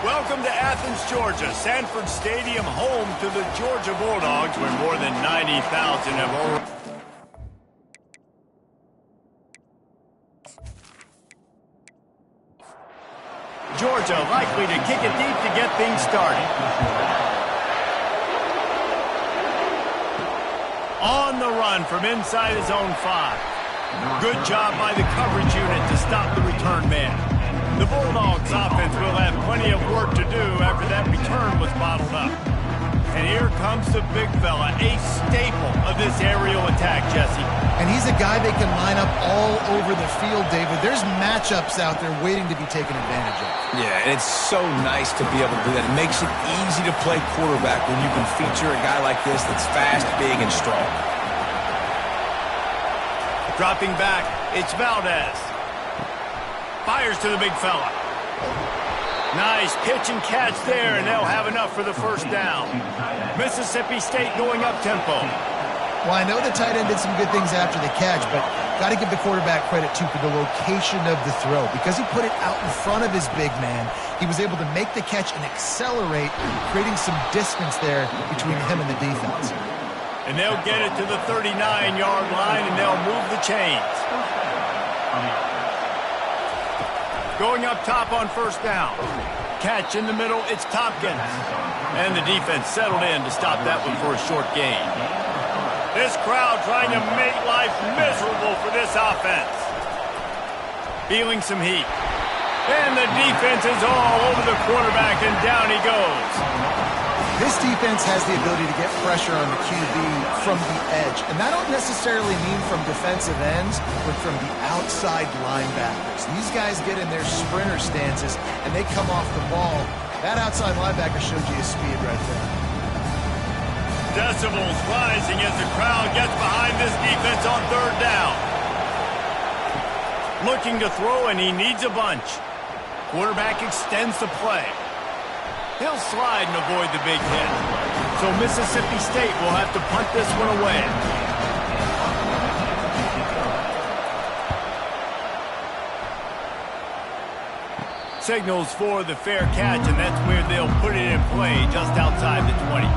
Welcome to Athens, Georgia, Sanford Stadium, home to the Georgia Bulldogs, where more than 90,000 have already... Georgia likely to kick it deep to get things started. On the run from inside his own 5. Good job by the coverage unit to stop the return man. The Bulldogs offense will have plenty of work to do after that return was bottled up. And here comes the big fella, a staple of this aerial attack, Jesse. And he's a guy they can line up all over the field, David. There's matchups out there waiting to be taken advantage of. Yeah, and it's so nice to be able to do that. It makes it easy to play quarterback when you can feature a guy like this that's fast, big, and strong. Dropping back, it's Valdez. Fires to the big fella. Nice pitch and catch there, and they'll have enough for the first down. Mississippi State going up-tempo. Well, I know the tight end did some good things after the catch, but got to give the quarterback credit, too, for the location of the throw. Because he put it out in front of his big man, he was able to make the catch and accelerate, creating some distance there between him and the defense. And they'll get it to the 39-yard line, and they'll move the chains. Going up top on first down. Catch in the middle, it's Tompkins. And the defense settled in to stop that one for a short gain. This crowd trying to make life miserable for this offense. Feeling some heat. And the defense is all over the quarterback, and down he goes. This defense has the ability to get pressure on the QB from the edge. And that don't necessarily mean from defensive ends, but from the outside linebackers. These guys get in their sprinter stances, and they come off the ball. That outside linebacker showed you his speed right there. Decibels rising as the crowd gets behind this defense on third down. Looking to throw, and he needs a bunch. Quarterback extends the play. He'll slide and avoid the big hit. So Mississippi State will have to punt this one away. Signals for the fair catch, and that's where they'll put it in play, just outside the 20.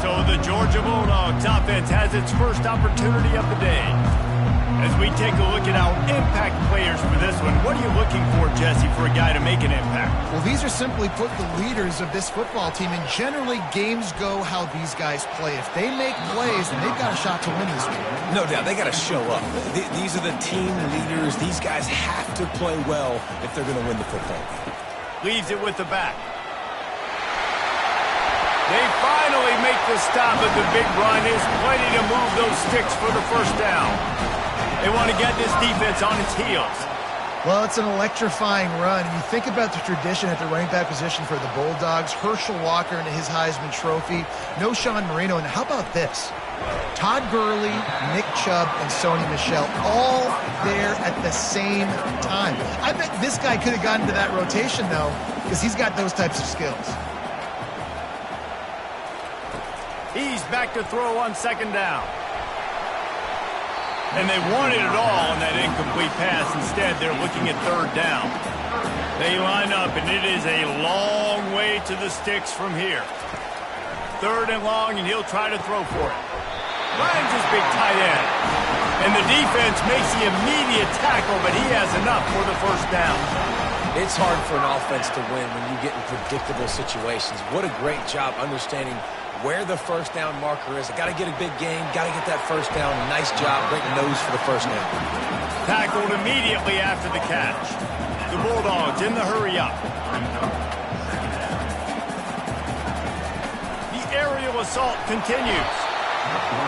So the Georgia Bulldogs offense has its first opportunity of the day. As we take a look at our impact players for this one, what are you looking for, Jesse, for a guy to make an impact? Well, these are simply put the leaders of this football team, and generally games go how these guys play. If they make plays, then they've got a shot to win this one. No doubt, they got to show up. These are the team leaders. These guys have to play well if they're going to win the football game. Leaves it with the back. They finally make the stop at the big run. There's plenty to move those sticks for the first down. They want to get this defense on its heels. Well, it's an electrifying run. You think about the tradition at the running back position for the Bulldogs. Herschel Walker and his Heisman Trophy. No Sean Marino. And how about this? Todd Gurley, Nick Chubb, and Sony Michel all there at the same time. I bet this guy could have gotten into that rotation, though, because he's got those types of skills. He's back to throw on second down. And they wanted it all on that incomplete pass. Instead, they're looking at third down. They line up, and it is a long way to the sticks from here. Third and long, and he'll try to throw for it. Finds his big tight end. And the defense makes the immediate tackle, but he has enough for the first down. It's hard for an offense to win when you get in predictable situations. What a great job understanding where the first down marker is. Got to get a big game, got to get that first down. Nice job, great nose for the first down. Tackled immediately after the catch. The Bulldogs in the hurry up. The aerial assault continues.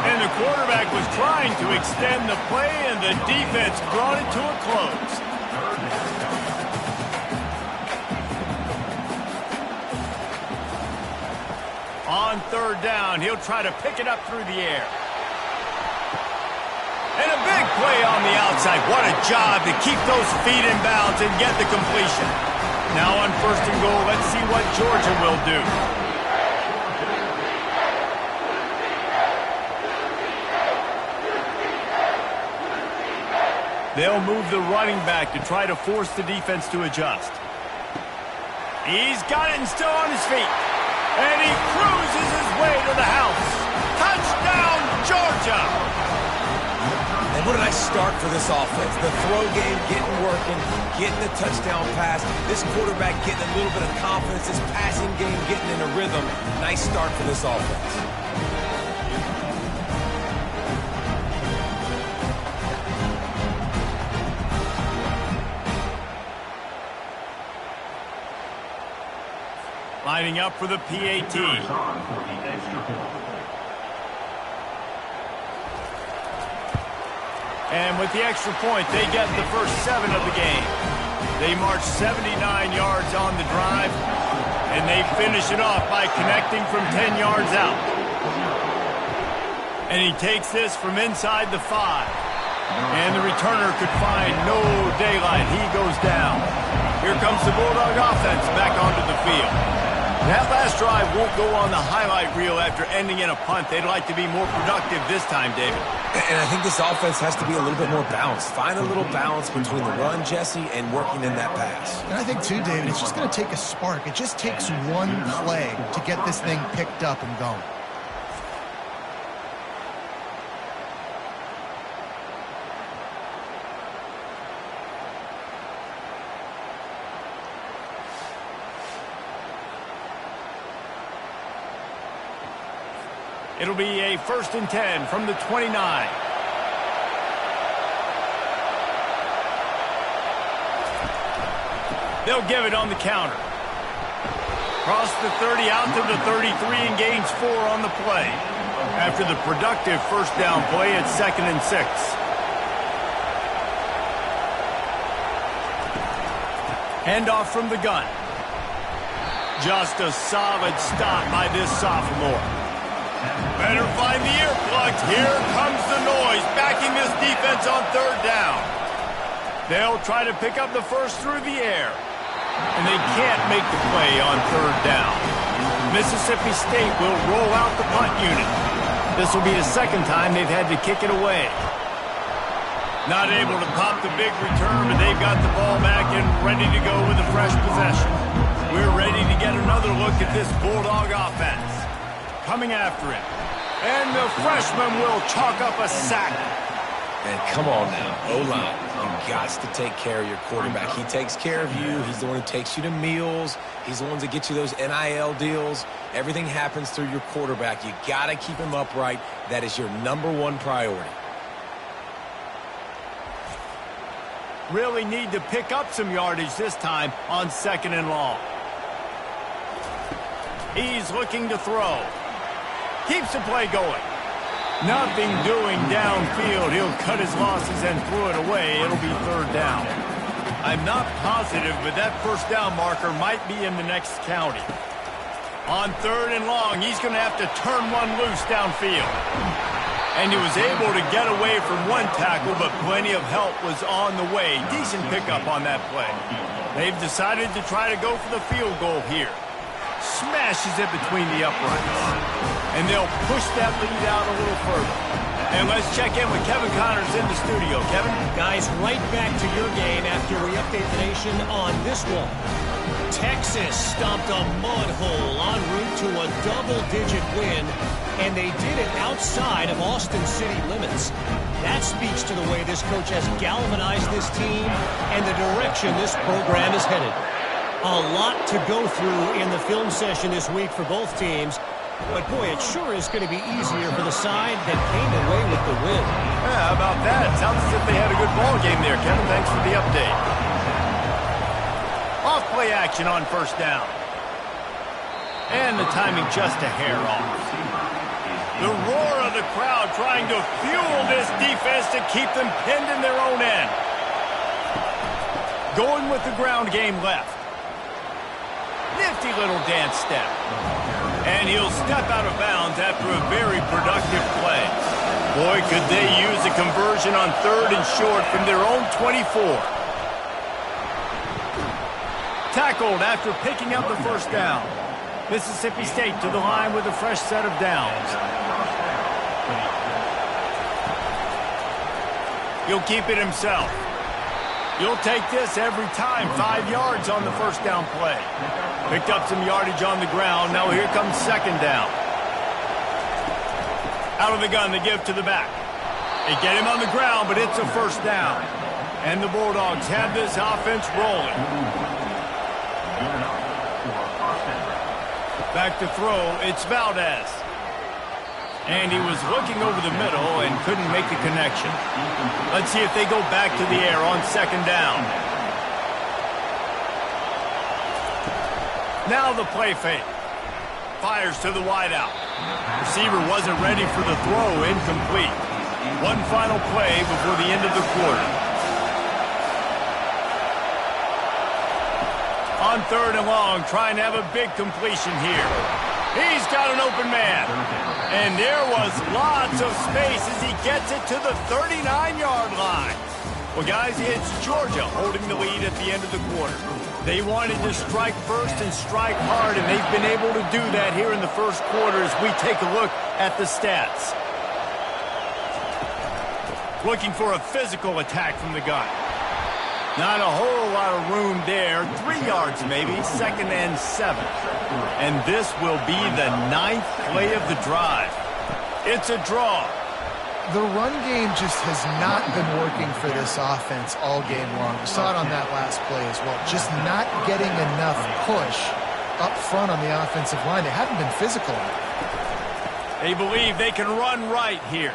And the quarterback was trying to extend the play, and the defense brought it to a close. On third down, he'll try to pick it up through the air. And a big play on the outside. What a job to keep those feet in bounds and get the completion. Now on first and goal, let's see what Georgia will do. They'll move the running back to try to force the defense to adjust. He's got it and still on his feet. And he cruises his way to the house. Touchdown, Georgia! And what a nice start for this offense. The throw game getting working, getting the touchdown pass. This quarterback getting a little bit of confidence. This passing game getting in a rhythm. Nice start for this offense. Lining up for the PAT. And with the extra point, they get the first 7 of the game. They march 79 yards on the drive, and they finish it off by connecting from 10 yards out. And he takes this from inside the 5. And the returner could find no daylight. He goes down. Here comes the Bulldog offense back onto the field. That last drive won't go on the highlight reel after ending in a punt. They'd like to be more productive this time, David. And I think this offense has to be a little bit more balanced. Find a little balance between the run, Jesse, and working in that pass. And I think, too, David, it's just going to take a spark. It just takes one play to get this thing picked up and going. It'll be a 1st and 10 from the 29. They'll give it on the counter. Cross the 30 out to the 33 and gains 4 on the play. After the productive first down play, it's 2nd and 6. Handoff from the gun. Just a solid stop by this sophomore. Better find the earplugs. Here comes the noise, backing this defense on 3rd down. They'll try to pick up the first through the air. And they can't make the play on 3rd down. Mississippi State will roll out the punt unit. This will be the 2nd time they've had to kick it away. Not able to pop the big return, but they've got the ball back and ready to go with a fresh possession. We're ready to get another look at this Bulldog offense. Coming after it. And the freshman will chalk up a sack. And come on now, O-line. You got to take care of your quarterback. He takes care of you. He's the one who takes you to meals. He's the one that gets you those NIL deals. Everything happens through your quarterback. You got to keep him upright. That is your #1 priority. Really need to pick up some yardage this time on 2nd and long. He's looking to throw. Keeps the play going. Nothing doing downfield. He'll cut his losses and throw it away. It'll be 3rd down. I'm not positive, but that first down marker might be in the next county. On 3rd and long, he's going to have to turn one loose downfield. And he was able to get away from one tackle, but plenty of help was on the way. Decent pickup on that play. They've decided to try to go for the field goal here. Smashes it between the uprights. And they'll push that lead out a little further. And let's check in with Kevin Connors in the studio. Kevin? Guys, right back to your game after we update the nation on this one. Texas stomped a mud hole en route to a double-digit win, and they did it outside of Austin city limits. That speaks to the way this coach has galvanized this team and the direction this program is headed. A lot to go through in the film session this week for both teams. But, boy, it sure is going to be easier for the side that came away with the win. Yeah, how about that? Sounds as if they had a good ball game there, Kevin. Thanks for the update. Off play action on 1st down. And the timing just a hair off. The roar of the crowd trying to fuel this defense to keep them pinned in their own end. Going with the ground game left. Nifty little dance step. And he'll step out of bounds after a very productive play. Boy, could they use a conversion on 3rd and short from their own 24. Tackled after picking up the first down. Mississippi State to the line with a fresh set of downs. He'll keep it himself. You'll take this every time. 5 yards on the first down play. Picked up some yardage on the ground. Now here comes second down. Out of the gun, they give to the back. They get him on the ground, but it's a first down. And the Bulldogs have this offense rolling. Back to throw, it's Valdez. And he was looking over the middle and couldn't make the connection. Let's see if they go back to the air on second down. Now the play fake. Fires to the wideout. Receiver wasn't ready for the throw, incomplete. One final play before the end of the quarter. On third and long, trying to have a big completion here. He's got an open man. And there was lots of space as he gets it to the 39-yard line. Well, guys, it's Georgia holding the lead at the end of the quarter. They wanted to strike first and strike hard, and they've been able to do that here in the first quarter as we take a look at the stats. Looking for a physical attack from the gun. Not a whole lot of room there. 3 yards maybe, second and 7. And this will be the 9th play of the drive. It's a draw. The run game just has not been working for this offense all game long. We saw it on that last play as well. Just not getting enough push up front on the offensive line. They haven't been physical. They believe they can run right here.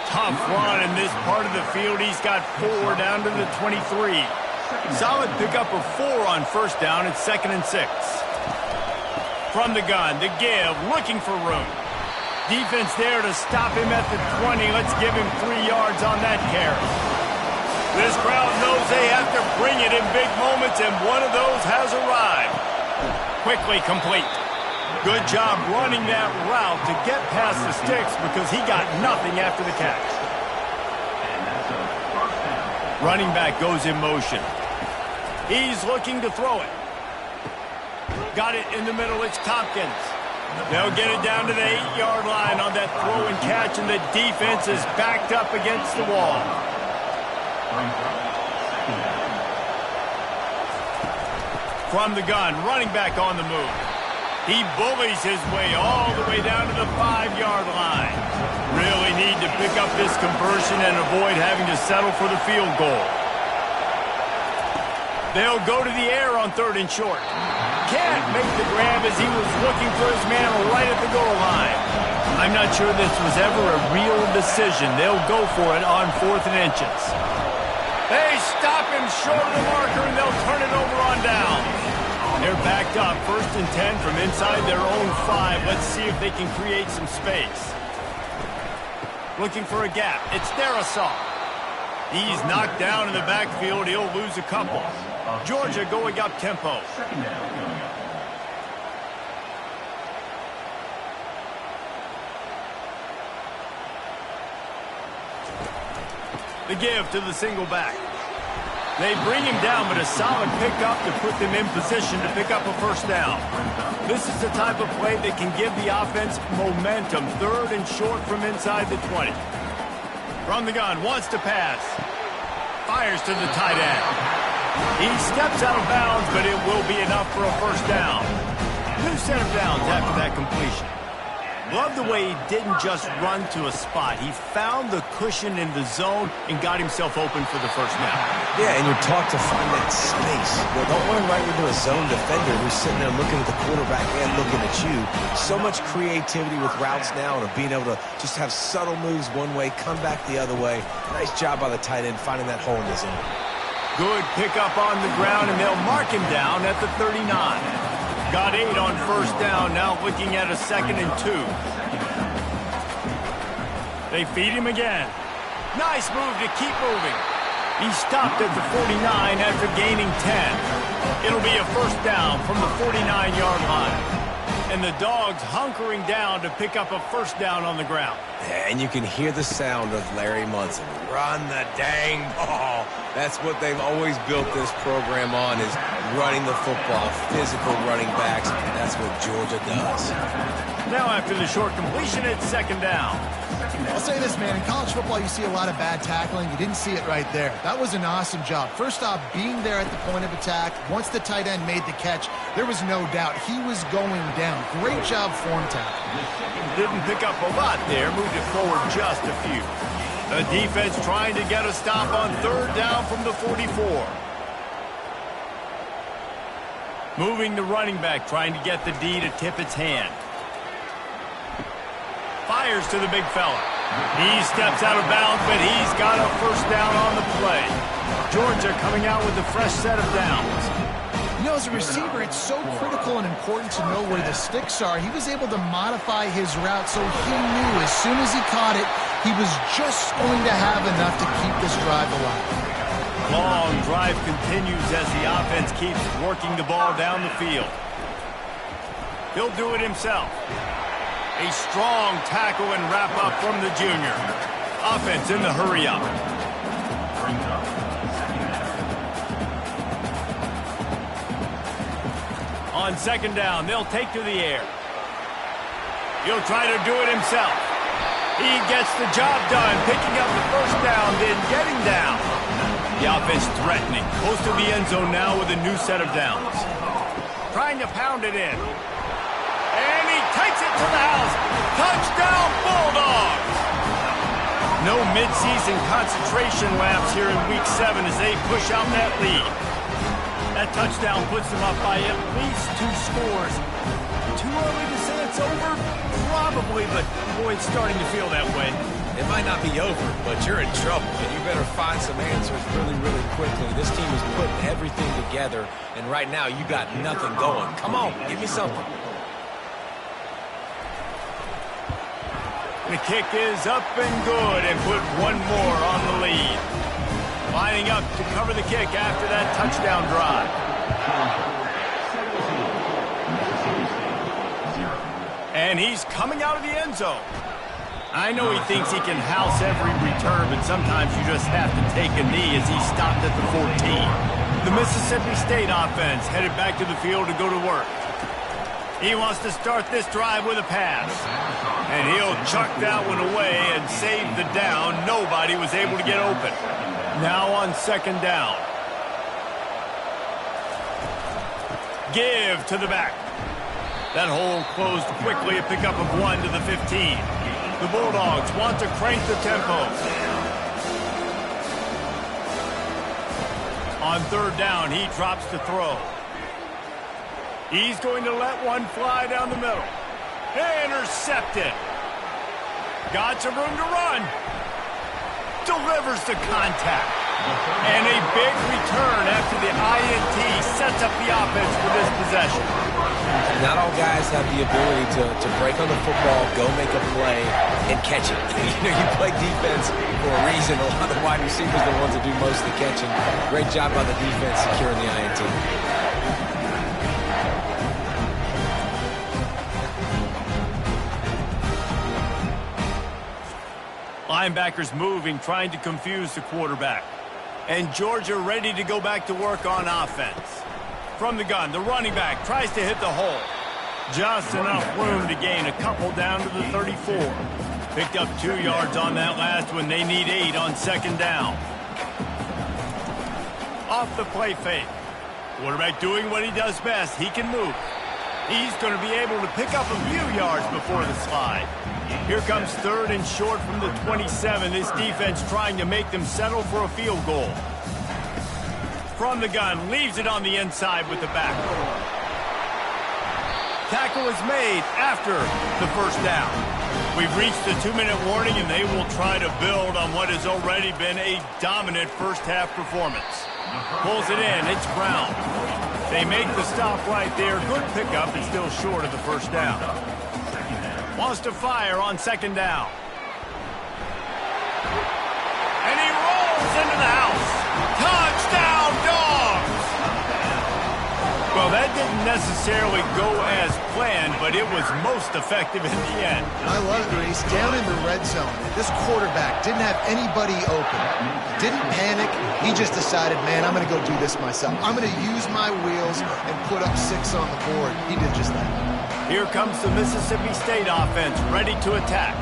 Tough run in this part of the field. He's got 4 down to the 23. Solid pickup of 4 on first down. It's second and 6. From the gun, the give, looking for room. Defense there to stop him at the 20. Let's give him 3 yards on that carry. This crowd knows they have to bring it in big moments, and one of those has arrived. Quickly complete. Good job running that route to get past the sticks because he got nothing after the catch. Running back goes in motion. He's looking to throw it. Got it in the middle. It's Tompkins. They'll get it down to the 8-yard line on that throw and catch, and the defense is backed up against the wall. From the gun, running back on the move. He bullies his way all the way down to the 5-yard line. Really need to pick up this conversion and avoid having to settle for the field goal. They'll go to the air on third and short. Can't make the grab as he was looking for his man right at the goal line. I'm not sure this was ever a real decision. They'll go for it on 4th and inches. They stop him short of the marker, and they'll turn it over on down. They're backed up, 1st and 10 from inside their own 5. Let's see if they can create some space. Looking for a gap. It's Darrisaw. He's knocked down in the backfield. He'll lose a couple. Georgia going up tempo. The give to the single back. They bring him down, but a solid pickup to put them in position to pick up a first down. This is the type of play that can give the offense momentum. 3rd and short from inside the 20. From the gun, wants to pass. Fires to the tight end. He steps out of bounds, but it will be enough for a first down. 2 set of downs after that completion. Love the way he didn't just run to a spot. He found the cushion in the zone and got himself open for the first down. Yeah, and you're taught to find that space. Well, don't run right into a zone defender who's sitting there looking at the quarterback and looking at you. So much creativity with routes now and being able to just have subtle moves one way, come back the other way. Nice job by the tight end finding that hole in the zone. Good pickup on the ground, and they'll mark him down at the 39. Got 8 on first down, now looking at a 2nd and 2. They feed him again. Nice move to keep moving. He stopped at the 49 after gaining 10. It'll be a first down from the 49-yard line. And the Dogs hunkering down to pick up a first down on the ground. And you can hear the sound of Larry Munson. Run the dang ball. That's what they've always built this program on, is running the football, physical running backs. That's what Georgia does. Now after the short completion, it's second down. I'll say this, man. In college football, you see a lot of bad tackling. You didn't see it right there. That was an awesome job. First off, being there at the point of attack. Once the tight end made the catch, there was no doubt he was going down. Great job form tackling. Didn't pick up a lot there. Moved it forward just a few. The defense trying to get a stop on third down from the 44. Moving the running back, trying to get the D to tip its hand. Fires to the big fella. He steps out of bounds, but he's got a first down on the play. Georgia coming out with a fresh set of downs. You know, as a receiver, it's so critical and important to know where the sticks are. He was able to modify his route so he knew as soon as he caught it, he was just going to have enough to keep this drive alive. Long drive continues as the offense keeps working the ball down the field. He'll do it himself. A strong tackle and wrap up from the junior. Offense in the hurry up. On second down, they'll take to the air. He'll try to do it himself. He gets the job done, picking up the first down, then getting down. The offense threatening. Close to the end zone now with a new set of downs. Trying to pound it in. And he takes it to the house. Touchdown, Bulldogs! No midseason concentration laps here in Week 7 as they push out that lead. That touchdown puts them up by at least 2 scores. Too early to say it's over? Probably, but boy, it's starting to feel that way. It might not be over, but you're in trouble, and you better find some answers really, really quickly. This team is putting everything together, and right now you got nothing going. Come on, give me something. The kick is up and good and put one more on the lead. Lining up to cover the kick after that touchdown drive. And he's coming out of the end zone. I know he thinks he can house every return, but sometimes you just have to take a knee as he stopped at the 14. The Mississippi State offense headed back to the field to go to work. He wants to start this drive with a pass. And he'll chuck that one away and save the down. Nobody was able to get open. Now on second down. Give to the back. That hole closed quickly, a pickup of 1 to the 15. The Bulldogs want to crank the tempo. On third down, he drops to throw. He's going to let one fly down the middle. Intercepted. Got some room to run. Delivers the contact. And a big return after the INT sets up the offense for this possession. Not all guys have the ability to break on the football, go make a play, and catch it. You play defense for a reason. A lot of the wide receivers are the ones that do most of the catching. Great job by the defense securing the INT. Linebackers moving, trying to confuse the quarterback. And Georgia ready to go back to work on offense. From the gun, the running back tries to hit the hole. Just enough room to gain a couple down to the 34. Picked up 2 yards on that last one. They need 8 on second down. Off the play fake. Quarterback doing what he does best. He can move. He's going to be able to pick up a few yards before the slide. Here comes third and short from the 27. This defense trying to make them settle for a field goal. From the gun, leaves it on the inside with the back. Tackle is made after the first down. We've reached the 2-minute warning, and they will try to build on what has already been a dominant first-half performance. Pulls it in. It's Brown. They make the stop right there. Good pickup, and still short of the first down. Wants to fire on second down. And he rolls into the house. Touchdown, Dogs! Well, that didn't necessarily go as planned, but it was most effective in the end. I love it, Reese. Down in the red zone, this quarterback didn't have anybody open. Didn't panic. He just decided, man, I'm going to go do this myself. I'm going to use my wheels and put up 6 on the board. He did just that. Here comes the Mississippi State offense, ready to attack.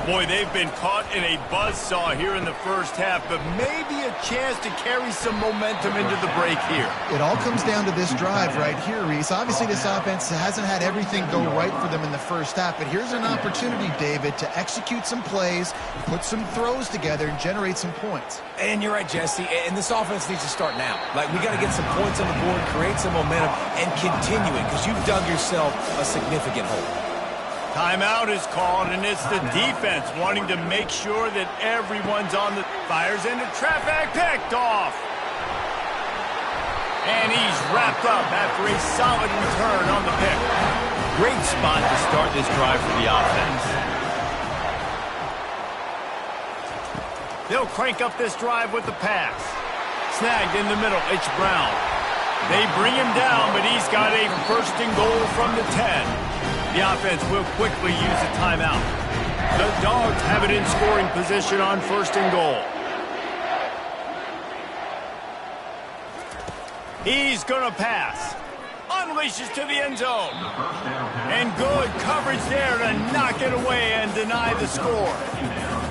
Boy, they've been caught in a buzzsaw here in the first half, but maybe a chance to carry some momentum into the break here. It all comes down to this drive right here, Reese. Obviously, this offense hasn't had everything go right for them in the first half, but here's an opportunity, David, to execute some plays, put some throws together, and generate some points. And you're right, Jesse, and this offense needs to start now. Like, we got to get some points on the board, create some momentum, and continue it, because you've dug yourself a significant hole. Timeout is called, and it's the defense wanting to make sure that everyone's on the... Fires into traffic, picked off. And he's wrapped up after a solid return on the pick. Great spot to start this drive for the offense. They'll crank up this drive with the pass. Snagged in the middle, it's Brown. They bring him down, but he's got a first and goal from the 10. The offense will quickly use a timeout. The Dogs have it in scoring position on first and goal. He's going to pass. Unleashes to the end zone. And good coverage there to knock it away and deny the score.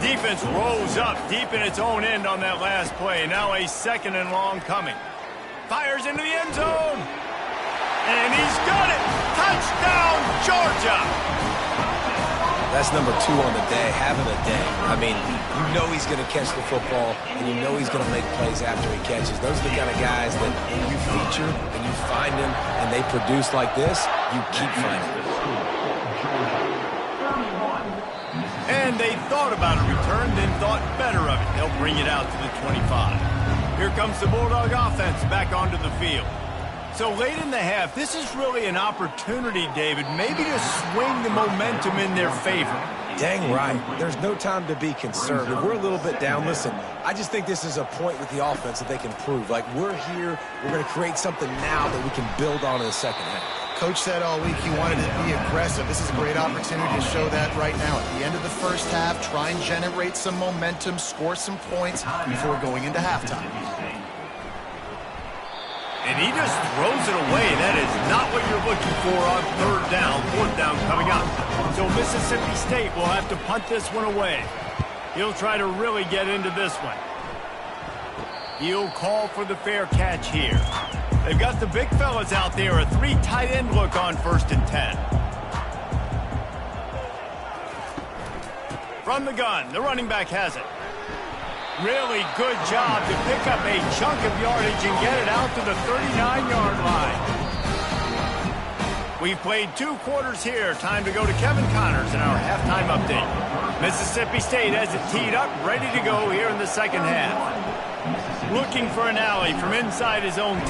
Defense rolls up deep in its own end on that last play. Now a second and long coming. Fires into the end zone. And he's got it. Touchdown, Georgia. That's number 2 on the day, having a day. I mean, you know he's going to catch the football, and you know he's going to make plays after he catches. Those are the kind of guys that when you feature and you find them and they produce like this, you keep finding them. And they thought about a return, then thought better of it. They'll bring it out to the 25. Here comes the Bulldog offense back onto the field. So late in the half, this is really an opportunity, David, maybe to swing the momentum in their favor. Dang right. There's no time to be concerned. If we're a little bit down, listen, I just think this is a point with the offense that they can prove. Like, we're here, we're going to create something now that we can build on in the second half. Coach said all week he wanted to be aggressive. This is a great opportunity to show that right now. At the end of the first half, try and generate some momentum, score some points before going into halftime. And he just throws it away. That is not what you're looking for on third down, fourth down coming up. So Mississippi State will have to punt this one away. He'll try to really get into this one. He'll call for the fair catch here. They've got the big fellas out there, a 3 tight end look on 1st and 10. From the gun, the running back has it. Really good job to pick up a chunk of yardage and get it out to the 39-yard line. We've played 2 quarters here. Time to go to Kevin Connors in our halftime update. Mississippi State has it teed up, ready to go here in the second half. Looking for an alley from inside his own 10.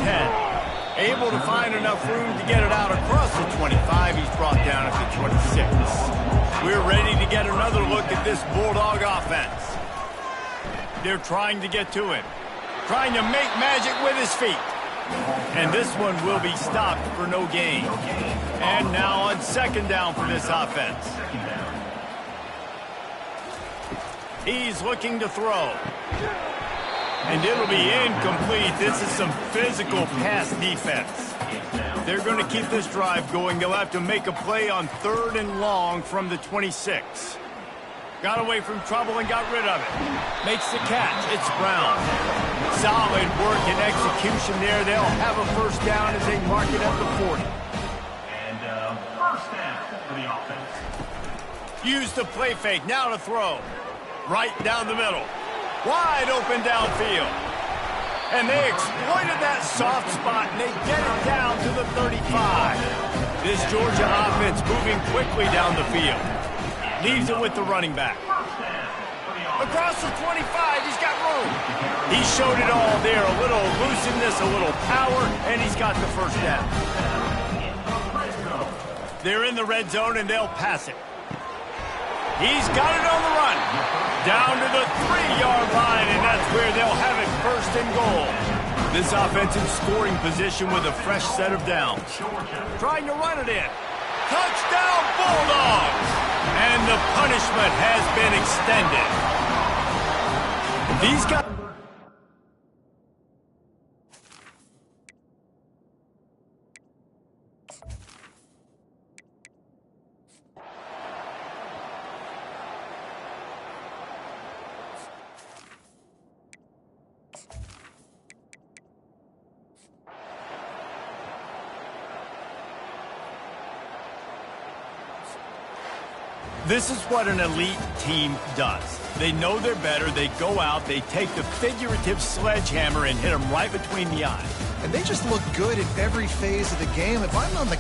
Able to find enough room to get it out across the 25. He's brought down at the 26. We're ready to get another look at this Bulldog offense. They're trying to get to him. Trying to make magic with his feet. And this one will be stopped for no gain. And now on second down for this offense. He's looking to throw. And it'll be incomplete. This is some physical pass defense. They're going to keep this drive going. They'll have to make a play on 3rd and long from the 26. Got away from trouble and got rid of it. Makes the catch. It's Brown. Solid work and execution there. They'll have a first down as they mark it at the 40. And first down for the offense. Use the play fake. Now to throw. Right down the middle. Wide open downfield. And they exploited that soft spot, and they get it down to the 35. This Georgia offense moving quickly down the field. Leaves it with the running back. Across the 25, he's got room. He showed it all there. A little looseness, a little power, and he's got the first down. They're in the red zone, and they'll pass it. He's got it on the run. Down to the 3-yard line, and that's where they'll have it first and goal. This offense in scoring position with a fresh set of downs. Trying to run it in. Touchdown, Bulldogs! And the punishment has been extended. These guys... This is what an elite team does. They know they're better. They go out. They take the figurative sledgehammer and hit them right between the eyes. And they just look good in every phase of the game. If I'm on the